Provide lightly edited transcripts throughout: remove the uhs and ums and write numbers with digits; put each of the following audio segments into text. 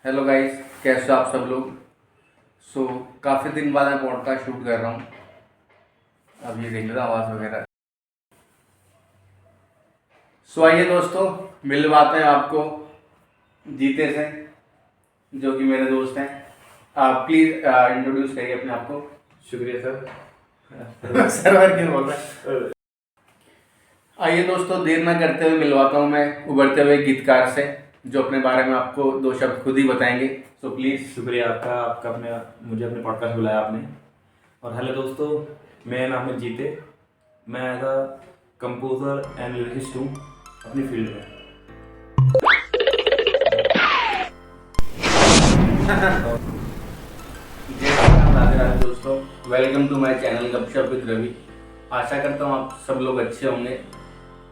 Hello guys, कैसे हो आप सब लोग। काफ़ी दिन बाद मैं पॉडकास्ट शूट कर रहा हूँ। अब ये देख लो आवाज़ वगैरह। आइए दोस्तों, मिलवाते हैं आपको जीते से, जो कि मेरे दोस्त हैं। आप प्लीज़ इंट्रोड्यूस करिए अपने आप को। शुक्रिया सर। सर्वर क्यों बोल रहा है। आइए दोस्तों, देर ना करते हुए मिलवाता हूँ मैं उभरते हुए गीतकार से, जो अपने बारे में आपको दो शब्द खुद ही बताएंगे। प्लीज़। शुक्रिया आपका मुझे अपने पॉडकास्ट बुलाया आपने। और हेलो दोस्तों, मेरा नाम है जीते। मैं as a composer and lyricist हूँ अपनी फील्ड में। राधे राधे दोस्तों, welcome to my channel Gupshup with Ravi. आशा करता हूँ आप सब लोग अच्छे होंगे।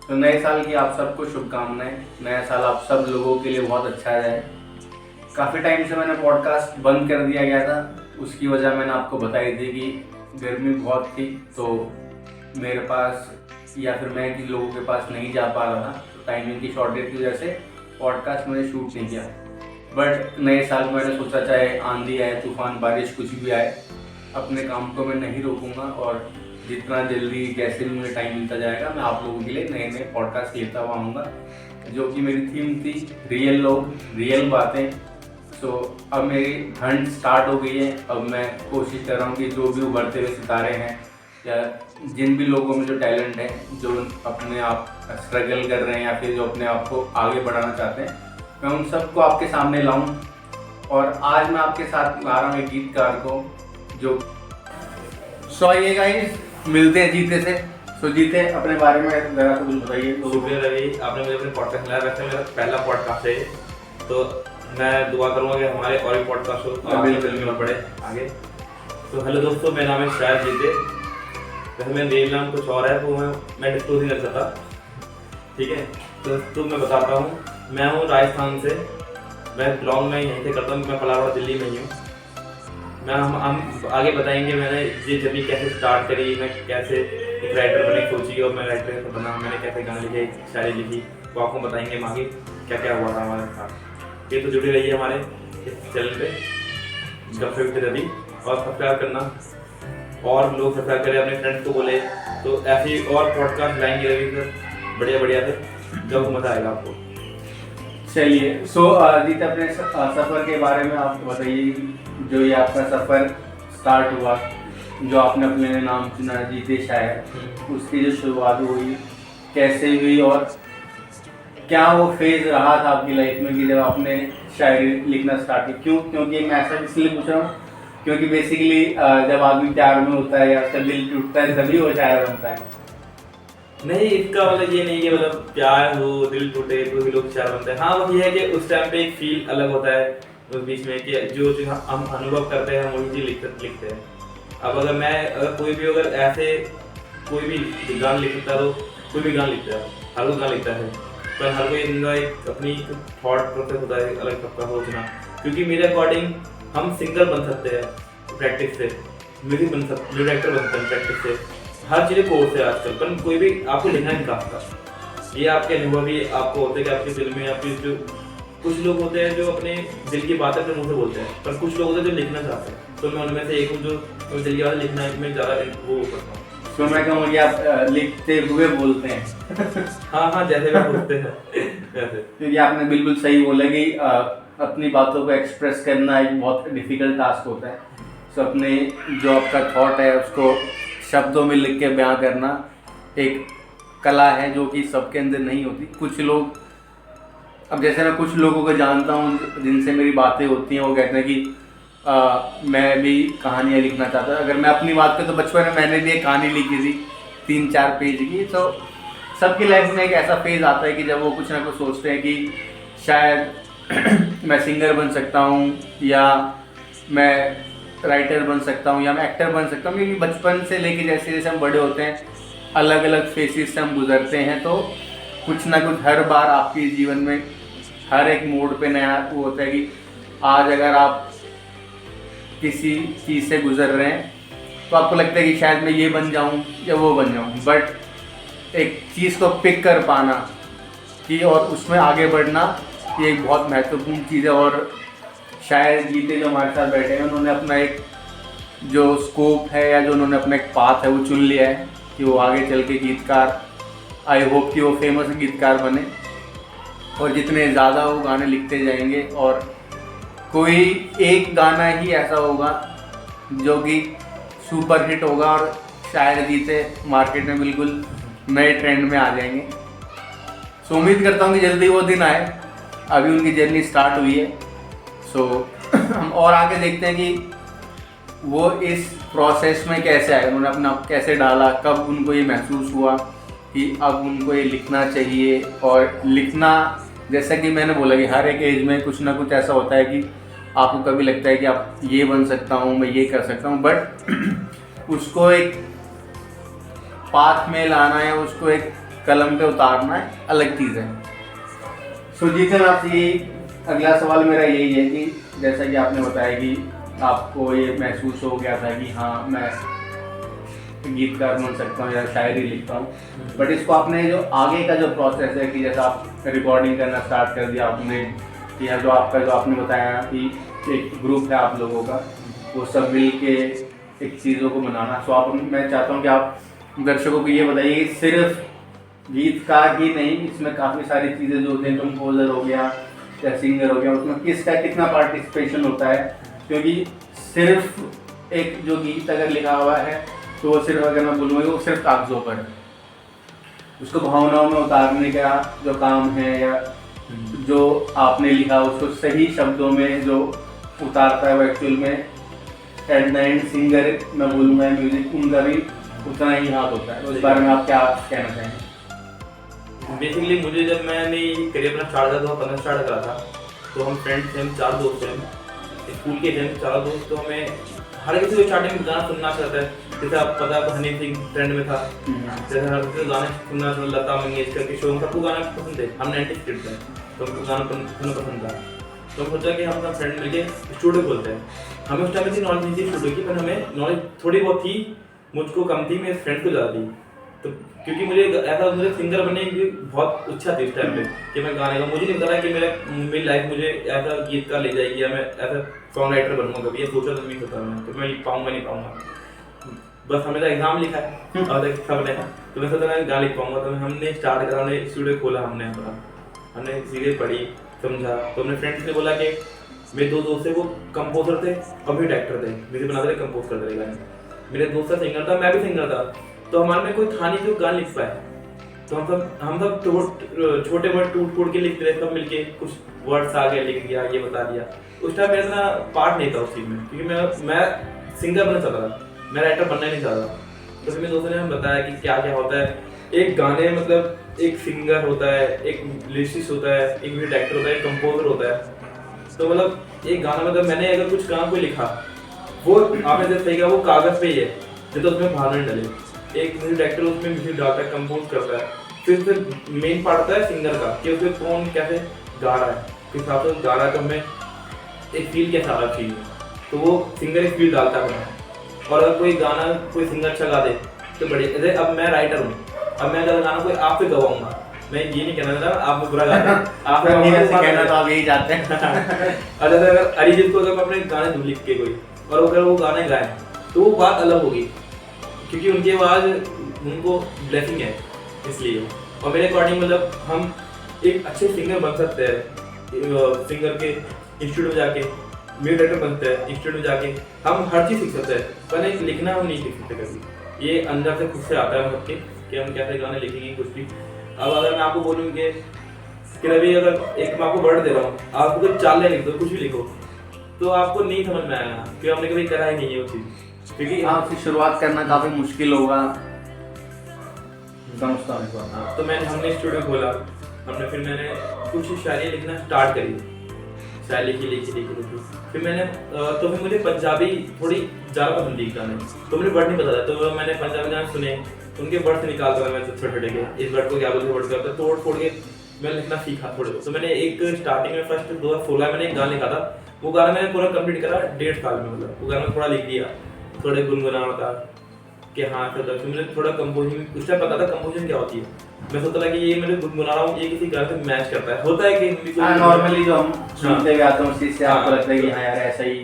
तो नए साल की आप सबको शुभकामनाएं। नया साल आप सब लोगों के लिए बहुत अच्छा जाए। काफ़ी टाइम से मैंने पॉडकास्ट बंद कर दिया गया था। उसकी वजह मैंने आपको बताई थी कि गर्मी बहुत थी, तो मेरे पास या फिर मैं किसी लोगों के पास नहीं जा पा रहा था। तो टाइमिंग की शॉर्टेज की वजह से पॉडकास्ट मैंने शूट नहीं किया। बट नए साल में मैंने सोचा, चाहे आंधी आए, तूफान, बारिश, कुछ भी आए, अपने काम को मैं नहीं रोकूंगा और जितना जल्दी जैसे भी मुझे टाइम मिलता जाएगा मैं आप लोगों के लिए नए नए पॉडकास्ट लेता हुआ आऊँगा। जो कि मेरी थीम थी रियल लोग रियल बातें। अब मेरी हंट स्टार्ट हो गई है। अब मैं कोशिश कर रहा हूँ कि जो भी उभरते हुए सितारे हैं या जिन भी लोगों में जो टैलेंट है, जो अपने आप स्ट्रगल कर रहे हैं या फिर जो अपने आप को आगे बढ़ाना चाहते हैं, मैं उन सबको आपके सामने लाऊं। और आज मैं आपके साथ ला रहा हूँ एक गीतकार को जो आइए गाइस, मिलते हैं जीते से। जीते, अपने बारे में ज़रा कुछ बताइए। शुक्रिया रवि, आपने मुझे अपने पॉडकास्ट लाया। वैसे मेरा पहला पॉडकास्ट है, तो मैं दुआ करूँगा कि हमारे और भी पॉडकास्ट हो मिलना पड़े आगे। तो हेलो दोस्तों, मेरा नाम है शायद जीते। वैसे मेरा रियल नाम कुछ और है, वो मैं डिस्क्लोज नहीं कर सकता, ठीक है। तो मैं बताता हूँ, मैं हूँ राजस्थान से। मैं बिलोंग में यहीं से करता हूँ। मैं पला हुआ दिल्ली में ही हूँ। हम आगे बताएंगे मैंने ये जर्नी कैसे स्टार्ट करी, मैं कैसे एक राइटर बनने की सोची और मैं राइटर बना, मैंने कैसे गाने लिखे, शायरी लिखी, वो आपको बताएंगे हम आगे क्या क्या हुआ था हमारे साथ। ये तो जुड़े रहिए हमारे इस चैनल पे गपशप विद रवि, और सब्सक्राइब करना, और लोग सब्सक्राइब करें, अपने फ्रेंड्स को बोले, तो ऐसे और पॉडकास्ट लाएंगे रवि सर बढ़िया बढ़िया से, जब मज़ा आएगा आपको। चलिए, जीत अपने सफ़र के बारे में आप बताइए। जो ये आपका सफ़र स्टार्ट हुआ, जो आपने अपने नाम चुना जीते शायर, उसकी जो शुरुआत हुई कैसे हुई, और क्या वो फेज़ रहा था आपकी लाइफ में कि जब आपने शायरी लिखना स्टार्ट की। क्योंकि मैं ऐसा इसलिए पूछ रहा हूँ क्योंकि बेसिकली जब आदमी प्यार में होता है या उसका दिल टूटता है तभी वो शायर बनता है। नहीं, इसका मतलब ये नहीं कि मतलब प्यार हो, दिल टूटे तो भी लोग शायर बनते हैं। हाँ, वो ये है कि उस टाइम पे एक फील अलग होता है उस बीच में, कि जो चीज़ हम अनुभव करते हैं हम वही चीज़ लिखते हैं। अब अगर कोई भी ऐसे कोई भी गाना लिखता है, तो कोई भी गाना लिखता है, हर कोई गाना लिखता है, पर हर कोई इनका एक अपनी थॉट प्रोसेस होता है अलग सबका सोचना। क्योंकि मेरे अकॉर्डिंग हम सिंगर बन सकते हैं प्रैक्टिस से, म्यूजिक बन सकते, म्यूजिक डायरेक्टर बन सकते हैं प्रैक्टिस से, हर चीज़ें कोर्स है आजकल। पर कोई भी आपको लिखना नहीं आता, ये आपके अनुभव ही आपको होते हैं कि आपके दिल में आपकी जो कुछ लोग होते हैं जो अपने दिल की बातें अपने मुंह से बोलते हैं, पर कुछ लोग होते हैं जो लिखना चाहते हैं। तो मैं उनमें से एक हूँ जो दिल की बातें लिखना में ज़्यादा वो करता हूँ। तो मैं कहूँ कि आप लिखते हुए बोलते हैं। हाँ, जैसे भी बोलते हैं वैसे। क्योंकि आपने बिल्कुल सही बोला कि अपनी बातों को एक्सप्रेस करना एक बहुत डिफिकल्ट टास्क होता है। अपने जो आपका थॉट है उसको शब्दों में लिख के बयां करना एक कला है जो कि सबके अंदर नहीं होती। कुछ लोग, अब जैसे मैं कुछ लोगों को जानता हूँ जिनसे मेरी बातें होती हैं, वो कहते हैं कि मैं भी कहानियाँ लिखना चाहता हूँ। अगर मैं अपनी बात करूँ तो बचपन में मैंने भी एक कहानी लिखी थी 3-4 पेज की। तो सबकी लाइफ में एक ऐसा फेज़ आता है कि जब वो कुछ ना कुछ सोचते हैं कि शायद मैं सिंगर बन सकता हूँ, या मैं राइटर बन सकता हूँ, या मैं एक्टर बन सकता हूँ। क्योंकि बचपन से लेके जैसे जैसे हम बड़े होते हैं, अलग अलग फेसेस से हम गुजरते हैं, तो कुछ ना कुछ हर बार आपके जीवन में हर एक मोड़ पे नया वो होता है कि आज अगर आप किसी चीज़ से गुजर रहे हैं तो आपको लगता है कि शायद मैं ये बन जाऊँ या वो बन जाऊँ। बट एक चीज़ को पिक कर पाना कि और उसमें आगे बढ़ना, ये एक बहुत महत्वपूर्ण चीज़ है। और शायर जीते जो हमारे साथ बैठे हैं, उन्होंने अपना एक जो स्कोप है या जो उन्होंने अपना एक पाथ है वो चुन लिया है कि वो आगे चल के गीतकार, आई होप कि वो फेमस गीतकार बने और जितने ज़्यादा वो गाने लिखते जाएंगे और कोई एक गाना ही ऐसा होगा जो कि सुपर हिट होगा और शायर जीते मार्केट में बिल्कुल नए ट्रेंड में आ जाएंगे। सो उम्मीद करता हूँ कि जल्दी वो दिन आए। अभी उनकी जर्नी स्टार्ट हुई है। सो हम और आगे देखते हैं कि वो इस प्रोसेस में कैसे आए, उन्होंने अपना कैसे डाला, कब उनको ये महसूस हुआ कि अब उनको ये लिखना चाहिए। और लिखना, जैसा कि मैंने बोला कि हर एक एज में कुछ ना कुछ ऐसा होता है कि आपको कभी लगता है कि आप ये बन सकता हूँ, मैं ये कर सकता हूँ, बट उसको एक पाथ में लाना है, उसको एक कलम पे उतारना है, अलग चीज़ है। सो जीतन, आपसे ये अगला सवाल मेरा यही है कि जैसा कि आपने बताया कि आपको ये महसूस हो गया था कि हाँ मैं गीतकार बन सकता हूँ या शायरी लिखता हूँ, बट इसको आपने जो आगे का जो प्रोसेस है कि जैसा आप रिकॉर्डिंग करना स्टार्ट कर दिया आपने, या जो आपका जो आपने बताया कि एक ग्रुप है आप लोगों का, वो सब मिल के एक चीज़ों को बनाना। सो आप, मैं चाहता हूँ कि आप दर्शकों को ये बताइए कि सिर्फ गीतकार ही नहीं, इसमें काफ़ी सारी चीज़ें जो होती हैं, कंपोजर हो गया या सिंगर हो गया, उसमें किसका कितना पार्टिसिपेशन होता है। क्योंकि सिर्फ एक जो गीत अगर लिखा हुआ है तो वो सिर्फ, अगर मैं बोलूँगा, वो सिर्फ कागज़ों पर है, उसको भावनाओं में उतारने का जो काम है या जो आपने लिखा उसको सही शब्दों में जो उतारता है वो एक्चुअल में एट द एंड सिंगर, मैं बोलूँगा म्यूजिक, उनका भी उतना ही हाथ होता है। उस बारे में आप क्या कहना चाहेंगे? बेसिकली मुझे जब मैंने करियर अपना स्टार्ट करा, 2015 स्टार्ट करा था, तो हम फ्रेंड्स थे, हम 4 दोस्त थे, स्कूल के थे 4 दोस्त। तो हमें हर किसी को स्टार्टिंग में गाना सुनना चाहता है, जैसे आप पता है हनी सिंह ट्रेंड में था, जैसे हर किसी को गाने सुनना, लता मंगेशकर, किशोर, सबको गाना पसंद थे। हम 90s किड थे तो हमको गाना सुनना पसंद था। तो हम सोचा कि हम अपना फ्रेंड मिलके स्टूडियो खोलते हैं। हमें उस टाइम में नॉलेज नहीं थी स्टूडियो की, पर हमें नॉलेज थोड़ी बहुत थी, मुझको कम थी, मेरे फ्रेंड को ज़्यादा थी। तो क्योंकि मुझे सिंगर बनने की बहुत इच्छा थी उस टाइम पे कि मैं गाने का, मुझे नहीं पता कि मेरी लाइफ मुझे ऐसा गीतकार ले जाएगी या मैं ऐसा सॉन्ग राइटर बनूंगा, कभी ये सोचा तो नहीं सोचा मैं, तो मैं लिख पाऊंगा नहीं पाऊंगा। बस हमें तो एग्जाम लिखा है और सब ने, तो मैं सोचा मैं गाना लिख पाऊंगा। तो हमने स्टार्ट करा, हमने स्टूडियो खोला, हमने चीज़ें पढ़ी, समझा। तो अपने फ्रेंड्स ने बोला कि मेरे 2 दोस्त थे, वो कंपोजर थे और भी डायरेक्टर थे, म्यूजिक बनाते थे, कंपोज करते थे गाने। मेरे दोस्त का सिंगर था, मैं भी सिंगर था, तो हमारे में कोई था नहीं जो गाना लिख पाए। तो हम सब छोटे बड़े टूट के लिखते थे, सब मिलके कुछ वर्ड्स आ गए, लिख दिया, ये बता दिया। उस टाइम मेरा इतना पार्ट नहीं था उस चीज़ में, क्योंकि मैं सिंगर बनना चाहता था, मैं राइटर बनना ही नहीं चाहता। तो फिर मेरे दोस्तों ने हमें बताया कि क्या क्या होता है एक गाने, मतलब एक सिंगर होता है, एक लिरिसिस्ट होता है, एक म्यूजिक डायरेक्टर होता है, एक कंपोजर होता है। तो मतलब एक गाना, मतलब मैंने अगर कुछ गाना कोई लिखा, वो आपने जैसे सही कहा, वो कागज़ पे ही है, जो तो उसमें भावना नहीं डले। एक म्यूजिक डायरेक्टर उसमें म्यूजिक डालता है, कंपोज करता है, फिर मेन पार्ट होता है सिंगर का कि उसमें कौन कैसे गा रहा है, किस हिसाब से गा रहा है, तो हमें एक फील कैसा आ रहा है, तो वो सिंगर एक फील डालता है। और अगर कोई गाना कोई सिंगर अच्छा गा दे तो बढ़िया। जैसे अब मैं राइटर हूँ, अब मैं अगर गाना कोई आप पे गवाऊंगा, मैं ये नहीं कहना चाहता आप बुरा गाते हैं, आप कहना तो आप यही चाहते हैं। और जैसे अगर अरिजीत को अगर मैं अपने गाने दूँ लिख के कोई, और अगर वो गाने गाए तो वो बात अलग होगी, क्योंकि उनकी आवाज़ उनको ब्लेसिंग है इसलिए। और मेरे अकॉर्डिंग मतलब हम एक अच्छे सिंगर बन सकते हैं, सिंगर के इंस्टीट्यूट में जाके, म्यूजिक डायरेक्टर बनते हैं इंस्टीट्यूट में जाके, हम हर चीज़ सीख सकते हैं, पर एक लिखना हम नहीं सीख सकते कभी। ये अंदर से खुद से आता है सबके कि हम कैसे गाने लिखेंगे कुछ भी। अब अगर मैं आपको बोलूँ कि रवि, अगर एक मैं आपको वर्ड दे रहा हूँ, आपको कुछ 4 लाइन लिख दो, कुछ भी लिखो, तो आपको नहीं समझ में आएगा, क्योंकि हमने कभी करा ही नहीं है वो चीज़। क्योंकि आपसे शुरुआत करना काफ़ी मुश्किल होगा, समझता हूँ। तो हमने स्टूडियो खोला, मैंने कुछ शायरी लिखना स्टार्ट करी, शायरी लिखी। फिर मैंने तो फिर मुझे पंजाबी थोड़ी ज़्यादा पसंद थी गाने, तो मुझे वर्ड नहीं पता था, तो मैंने पंजाबी गाने सुने, उनके वर्ड से निकालता था मैं छोटे के, इस वर्ड को क्या बोलते, वर्ड करता, तोड़ फोड़ के मैं लिखना सीखा थोड़े। तो मैंने एक स्टार्टिंग में फर्स्ट 2016 मैंने एक गाना लिखा था, वो गाना मैंने पूरा कंप्लीट करा 1.5 साल में। मतलब वो गाना थोड़ा लिख दिया, थोड़े गुनगुनाना था कि हाँ सर, मुझे थोड़ा कंपोजिंग उस टाइम पता था कंपोजिंग क्या होती है, मैं सोचता था कि ये मैंने गुनगुना रहा हूँ, ये किसी गाने से मैच करता है। होता है कि हिंदी हाँ, नॉर्मली जो हम हाँ। सुनते हुए आते हैं उसी से आपको लगता है कि हाँ यार ऐसा ही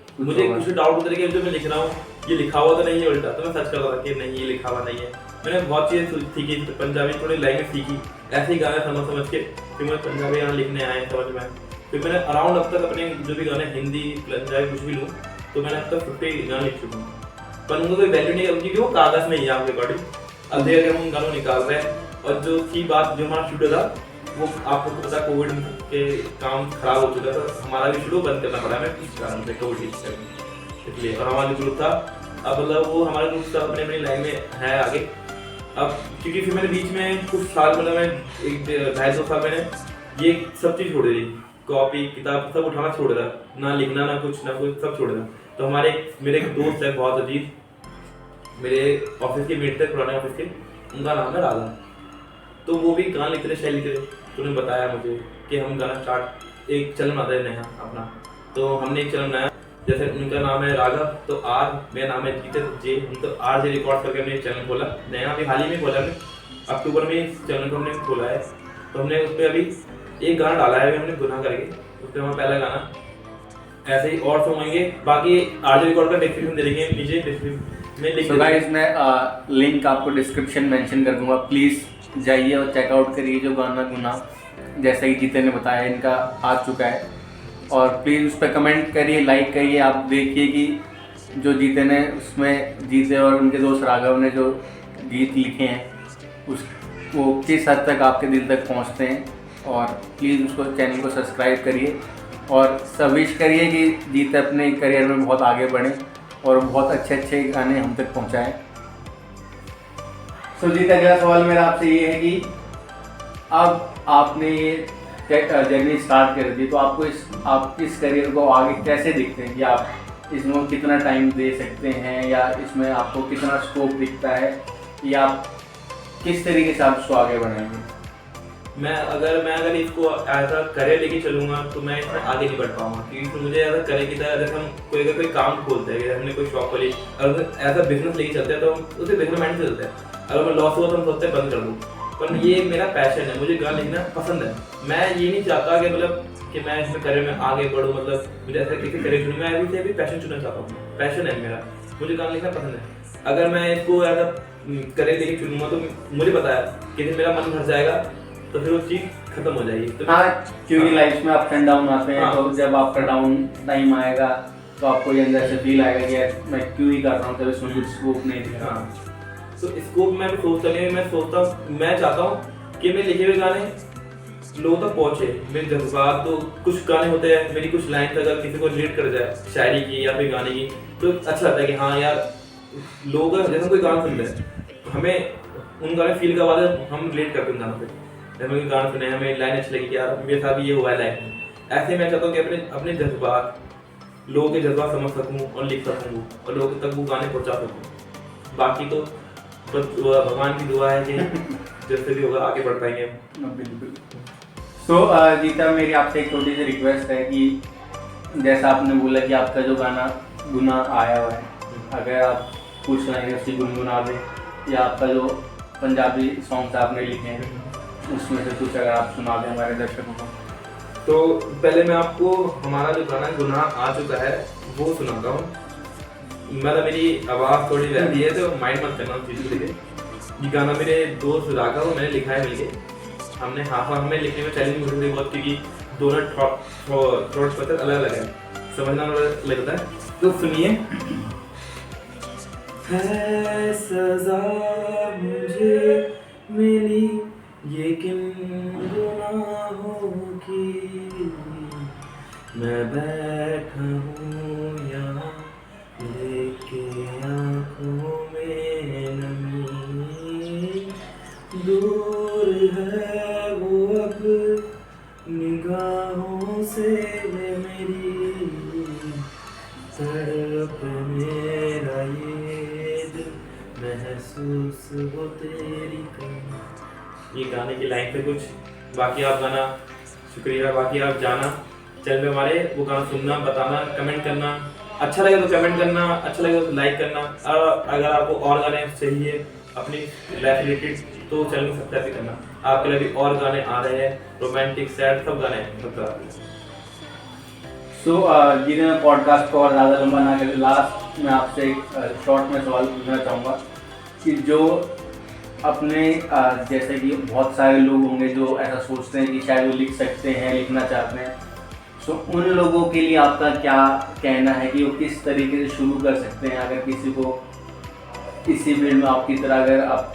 कुछ मुझे होगा। कुछ डाउट होता है कि जो मैं लिख रहा हूँ ये लिखा हुआ तो नहीं है उल्टा, तो मैं सर्च करता था कि नहीं ये लिखा हुआ नहीं है। मैंने बहुत चीज़ें सीखी, पंजाबी थोड़ी लैंग्वेज सीखी, ऐसे ही गाने समझ के फिर मैं पंजाबी गाना लिखने आए समझ में। फिर मैंने अराउंड अब तक अपने जो भी गाने हिंदी पंजाबी कुछ भी लूँ तो मैंने अब तक 50 गाने लिख चुका हूँ। पर उनको कोई वैल्यू नहीं है क्योंकि वो कागज़ में ही है आपके अकॉर्डिंग। अब धीरे धीरे हम गानों निकाल रहे हैं। और जो थी बात जो हमारा स्टूडियो था वो आपको तो पता कोविड के काम खराब हो चुका था, हमारा भी स्टूडियो बंद करना पड़ा हमें इस कारण से, कोविड के इसलिए। और हमारा ग्रुप था अब मतलब वो हमारा ग्रुप सब अपने अपनी लाइन में है आगे। अब क्योंकि फिर मैंने बीच में कुछ साल मतलब मैं 1-2.5 साल मैंने ये सब चीज़ छोड़ दी, कॉपी किताब सब उठाना छोड़ दिया, ना लिखना ना कुछ सब छोड़ दिया। तो मेरे एक दोस्त है बहुत अजीज, मेरे ऑफिस के मेट थे पुराने ऑफिस के, उनका नाम है राधा। तो वो भी गाना लिखते थे, शायरी लिखते थे। तो उन्होंने बताया मुझे कि हम गाना स्टार्ट एक चलन आता है नया अपना, तो हमने एक चलन बनाया। जैसे उनका नाम है राघव तो आर, मेरा नाम है जीते जे, हम तो आर जे रिकॉर्ड करके हमने एक चैनल खोला नया, अभी हाल ही में खोला हमने, अक्टूबर में इस चैनल को हमने खोला है। तो हमने उस पर अभी एक गाना डाला है हमने गुनाह करके, उस पर हमारा पहला गाना। ऐसे ही और सॉन्ग आएंगे, बाकी आर जे रिकॉर्ड का डिस्क्रिप्शन दे देंगे नीचे डिस्क्रिप्शन में लिख। तो गाइस मैं लिंक आपको डिस्क्रिप्शन मेंशन कर दूंगा, प्लीज़ जाइए और चेकआउट करिए जो गाना गुना जैसा कि जीते ने बताया इनका आ चुका है। और प्लीज़ उस पर कमेंट करिए, लाइक करिए। आप देखिए कि जो जीते ने उसमें जीते और उनके दोस्त राघव ने जो गीत लिखे हैं उस वो किस हद तक आपके दिल तक पहुंचते हैं। और प्लीज़ उसको चैनल को सब्सक्राइब करिए और विश करिए कि जीते अपने करियर में बहुत आगे बढ़ें और बहुत अच्छे अच्छे गाने हम तक पहुंचाएं। सो जीत, अगला सवाल मेरा आपसे ये है कि अब आपने ये जर्नी स्टार्ट कर दी तो आपको आप इस करियर को आगे कैसे दिखते हैं कि आप इसमें कितना टाइम दे सकते हैं या इसमें आपको कितना स्कोप दिखता है या आप किस तरीके से आप इसको आगे बढ़ाएंगे? मैं अगर इसको एज अ करियर लेके चलूंगा तो मैं इसमें आगे नहीं बढ़ पाऊंगा, क्योंकि मुझे एज अ करियर की तरह जैसे हम कोई काम खोलते हैं, जैसे हमने कोई शॉप खोली और एज अ बिजनेस लेके चलते हैं तो हम उसे बिजनेस माइंड से चलते हैं। अगर मैं लॉस हुआ तो हम सोचते हैं बंद कर दूँ, पर ये मेरा पैशन है, मुझे गाना लिखना पसंद है। मैं ये नहीं चाहता कि मतलब कि मैं इसमें करियर में आगे बढ़ूँ, मतलब मुझे ऐसा किसी करियर चुनूँ, मैं अभी से भी पैशन चुनना चाहता हूँ। पैशन है मेरा, मुझे गाना लिखना पसंद है। अगर मैं इसको एज अ करियर लेके चुनूंगा तो मुझे पता है कि मेरा मन भर जाएगा तो फिर वो चीज़ खत्म हो जाएगी। तो हाँ, क्योंकि लाइफ में अप एंड डाउन आते हैं। हाँ। तो जब आपका डाउन टाइम आएगा तो आपको ये अंदर से फील आएगा कि यार मैं क्यों ही कर रहा हूँ, तब इसमें कुछ स्कोप नहीं दिख रहा। हाँ, तो इसको मैं भी सोचता नहीं, मैं चाहता हूँ कि मेरे लिखे हुए गाने लोगों तक पहुँचे, मेरे जज्बात। तो कुछ गाने होते हैं मेरी कुछ लाइन अगर किसी को रिलेट कर जाए शायरी की या फिर गाने की तो अच्छा लगता है कि हाँ यार लोग जैसे कोई गाना सुन रहे हैं हमें उन गाने फील करवा दे, हम रिलेट करते हैं गानों पे। जैसे कोई गाना सुने हमें लाइन अच्छी लगी कि यार मेरे साथ भी ये हुआ है लाइफ में। ऐसे मैं चाहता हूँ कि अपने जज्बात लोगों के जज्बात समझ सकूँ और लिख सकूँ और लोगों तक वो गाने पहुँचा सकूँ। बाकी तो बस भगवान की दुआ है कि जैसे भी होगा आगे बढ़ पाएंगे हम। बिल्कुल। सो जीता, मेरी आपसे एक छोटी सी रिक्वेस्ट है कि जैसा आपने बोला कि आपका जो गाना गुना आया हुआ है, अगर आप कुछ लाइनें उसकी गुनगुना दें या आपका जो पंजाबी सॉन्ग्स आपने लिखे हैं उसमें से कुछ अगर आप सुना दें हमारे दर्शकों को। तो पहले मैं आपको हमारा जो गाना गुनाह आ चुका है वो सुनाता हूँ। मतलब मेरी आवाज़ थोड़ी रहती है तो माइंड मत करना उस चीज़ को लेके। ये गाना मेरे दोस्त राघव मैंने लिखा है मिलके। हमने हमें लिखने में चैलेंज मुझे थी बहुत, क्योंकि दोनों थ्रोट्स पत्थर अलग अलग है, समझना अलग लगता है। तो सुनिए। है सजा मुझे मिली ये किन गुनाहों की, मैं बैठा हूँ यहाँ लेके आँखों में नमी, दूर है वो अब निगाहों से मेरी, तड़प मेरा ये दिल महसूस हो तेरी कमी। ये गाने की लाइन पे कुछ, बाकी आप गाना शुक्रिया, बाकी आप जाना चैनल पे हमारे वो गाना सुनना, बताना, कमेंट करना। अच्छा लगे तो कमेंट करना, अच्छा लगे तो लाइक करना। और अगर आपको और गाने चाहिए अपनी लाइफ रिलेटेड तो चैनल को सब्सक्राइब भी करना। आपके लिए भी और गाने आ रहे हैं, रोमांटिक, सैड, सब गाने सब आ रहे हैं। सो जिन्हें मैं पॉडकास्ट को और ज़्यादा लंबा ना करें, लास्ट में आपसे एक शॉर्ट में सवाल पूछना चाहूँगा कि जो अपने जैसे कि बहुत सारे लोग होंगे जो ऐसा सोचते हैं कि शायद वो लिख सकते हैं, लिखना चाहते हैं, सो उन लोगों के लिए आपका क्या कहना है कि वो किस तरीके से शुरू कर सकते हैं? अगर किसी को इसी फील्ड में आपकी तरह, अगर आप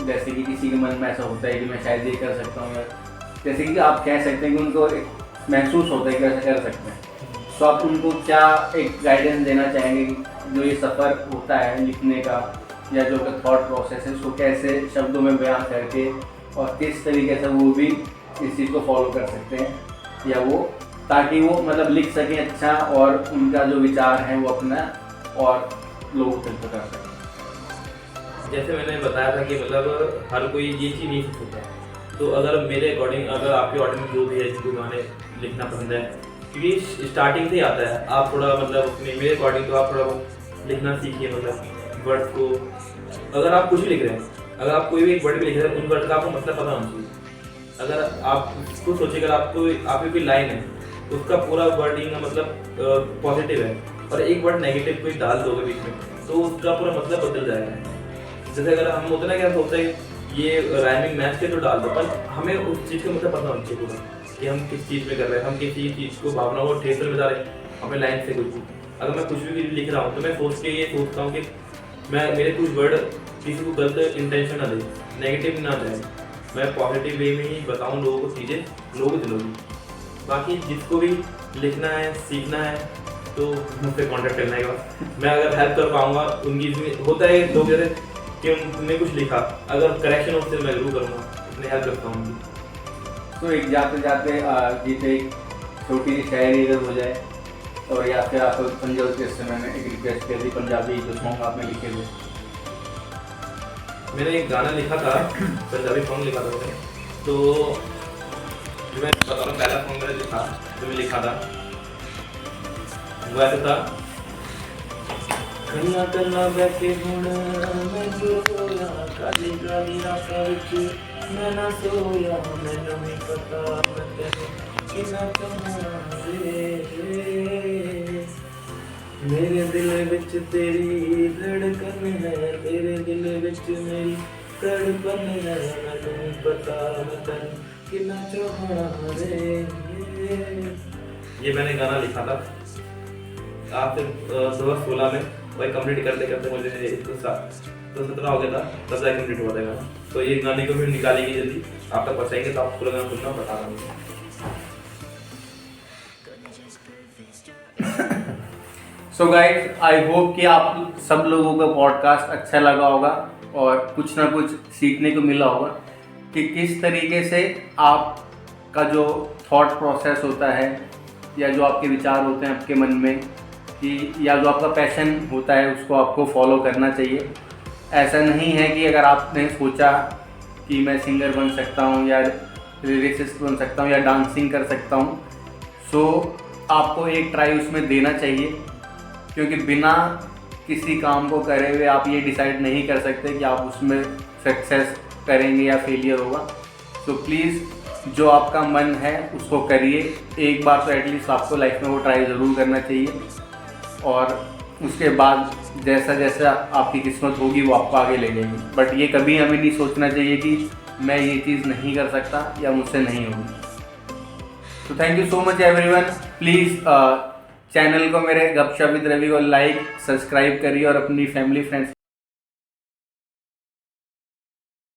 जैसे कि किसी के मन में ऐसा होता है कि मैं शायद ये कर सकता हूँ, या जैसे कि आप कह सकते हैं कि उनको एक महसूस होता है कि ऐसा कर सकते हैं, तो आप उनको क्या एक गाइडेंस देना चाहेंगे कि जो ये सफ़र होता है लिखने का या जो थॉट प्रोसेस है उसको कैसे शब्दों में बयान करके और किस तरीके से वो भी इस चीज़ को फॉलो कर सकते हैं, या वो ताकि वो मतलब लिख सकें अच्छा और उनका जो विचार है वो अपना और लोगों तक बता सकें? जैसे मैंने बताया था कि मतलब हर कोई ये चीज़ नहीं सीख सकता। तो अगर मेरे अकॉर्डिंग, अगर आपके ऑडियंस जो भी है जिनको गाने लिखना पसंद है, क्योंकि स्टार्टिंग से ही आता है, आप थोड़ा मतलब अपने मेरे अकॉर्डिंग तो आप थोड़ा लिखना सीखिए, मतलब वर्ड को। अगर आप कुछ भी लिख रहे हैं, अगर आप कोई भी एक वर्ड भी लिख रहे हैं, उन वर्ड का आपको मतलब पता होना चाहिए। अगर आप इसको सोचिए, अगर आपकी कोई लाइन है तो उसका पूरा वर्डिंग का मतलब पॉजिटिव है और एक वर्ड नेगेटिव कोई डाल दोगे बीच में तो उसका पूरा मतलब बदल जाएगा। जैसे अगर हम होते ना, क्या सोचते हैं ये राइमिंग मैच के तो डाल दो, पर हमें उस चीज़ का मतलब पता होना चाहिए पूरा कि हम किस चीज़ में कर रहे हैं, हम किसी चीज़ को भावना को ठेस में बता रहे हैं अपने लाइन से कुछ भी। अगर मैं कुछ भी लिख रहा हूँ तो मैं सोच के ये सोचता हूँ कि मैं मेरे कुछ वर्ड किसी को गलत इंटेंशन ना दे, नेगेटिव ना जाए, मैं पॉजिटिव वे में ही बताऊँ लोगों को चीज़ें, लोगों को दिलोगी। बाकी जिसको भी लिखना है, सीखना है तो मुझसे कांटेक्ट करना है। मैं अगर हेल्प कर पाऊँगा उनकी, होता है लोग जैसे कि उन्होंने कुछ लिखा, अगर करेक्शन उससे मैं जरूर करूँगा, अपने हेल्प करता हूँ उनकी। तो एक जाते जाते जीते एक छोटी सी शायरी अगर हो जाए, और या फिर आप पंजाबी से मैंने एक रिक्वेस्ट कर दी, पंजाबी जो सॉन्ग आपने लिखे हुए। मैंने एक गाना लिखा था, पंजाबी सॉन्ग लिखा था मैंने, तो जो मैं बता रहा हूँ, पहला सॉन्ग मैंने लिखा था वो ऐसा था, कन्ना कन्ना बैठे हुण मैं सोया, काली काली आंखां विच मैं ना सोया, मैनूं नहीं पता मैं तैनूं किन्ना चाहां रे, मेरे दिल विच तेरी धड़कन है, तेरे दिल विच मेरी धड़कन है, मैनूं नहीं पता मैं तैनूं किन्ना चाहां रे। ये मैंने गाना लिखा था आप 2016 में, वही कंप्लीट करते करते मुझे 17 हो गया था, तब जाके कंप्लीट हुआ था गाना। तो ये गाने को भी निकालेंगे जल्दी, आप तक पहुँचाएंगे, तो आप पूरा गाना सुनना, बता रहा हूँ। सो गाइज, आई होप कि आप सब लोगों का पॉडकास्ट अच्छा लगा होगा और कुछ ना कुछ सीखने को मिला होगा कि किस तरीके से आपका जो थॉट प्रोसेस होता है या जो आपके विचार होते हैं आपके मन में, कि या जो आपका पैशन होता है उसको आपको फॉलो करना चाहिए। ऐसा नहीं है कि अगर आपने सोचा कि मैं सिंगर बन सकता हूँ या लिरिसिस्ट बन सकता हूँ या डांसिंग कर सकता हूँ, सो आपको एक ट्राई उसमें देना चाहिए, क्योंकि बिना किसी काम को करे हुए आप ये डिसाइड नहीं कर सकते कि आप उसमें सक्सेस करेंगे या फेलियर होगा। तो प्लीज़ जो आपका मन है उसको करिए, एक बार तो एटलीस्ट आपको लाइफ में वो ट्राई ज़रूर करना चाहिए, और उसके बाद जैसा जैसा आपकी किस्मत होगी वो आपको आगे ले जाएगी। बट ये कभी हमें नहीं सोचना चाहिए कि मैं ये चीज़ नहीं कर सकता या मुझसे नहीं होगी। तो thank you so much everyone. Please channel को, मेरे गपशप विद रवि को लाइक, सब्सक्राइब करिए और अपनी फैमिली फ्रेंड्स